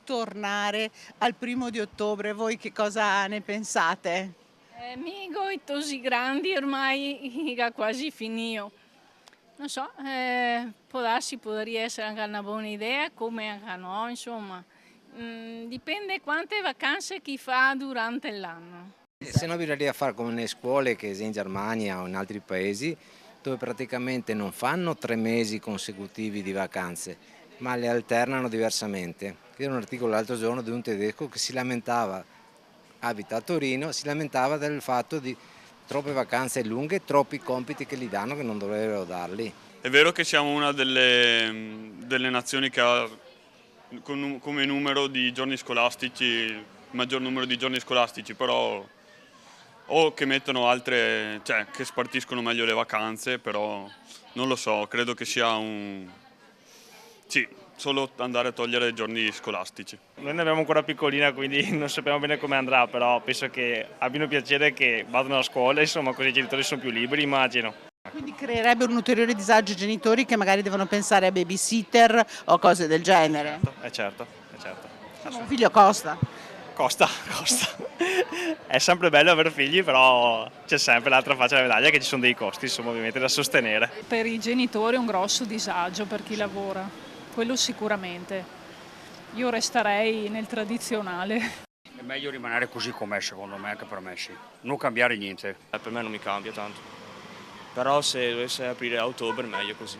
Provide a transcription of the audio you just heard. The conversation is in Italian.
tornare al 1° di ottobre, voi che cosa ne pensate? Amico, i così grandi ormai ha quasi finito. Non so, può darsi, potrebbe essere anche una buona idea, come anche no, insomma. Dipende quante vacanze chi fa durante l'anno. Se no bisognerebbe fare come nelle scuole che sia in Germania o in altri paesi dove praticamente non fanno 3 mesi consecutivi di vacanze ma le alternano diversamente. C'era un articolo l'altro giorno di un tedesco che si lamentava, abita a Torino, si lamentava del fatto di troppe vacanze lunghe, troppi compiti che gli danno che non dovrebbero darli. È vero che siamo una delle nazioni che ha come numero di giorni scolastici, il maggior numero di giorni scolastici, però o che mettono altre, cioè che spartiscono meglio le vacanze, però non lo so, credo che sia sì, solo andare a togliere i giorni scolastici. Noi ne abbiamo ancora piccolina, quindi non sappiamo bene come andrà, però penso che abbiano piacere che vadano a scuola, insomma, così i genitori sono più liberi, immagino. Quindi creerebbe un ulteriore disagio ai genitori che magari devono pensare a babysitter o cose del genere. Certo, è certo. Insomma, un figlio costa. Costa, costa. È sempre bello avere figli, però c'è sempre l'altra faccia della medaglia che ci sono dei costi, insomma, ovviamente da sostenere. Per i genitori è un grosso disagio per chi lavora, quello sicuramente. Io resterei nel tradizionale. È meglio rimanere così com'è secondo me, anche per me sì. Non cambiare niente. Per me non mi cambia tanto. Però se dovesse aprire a ottobre meglio così.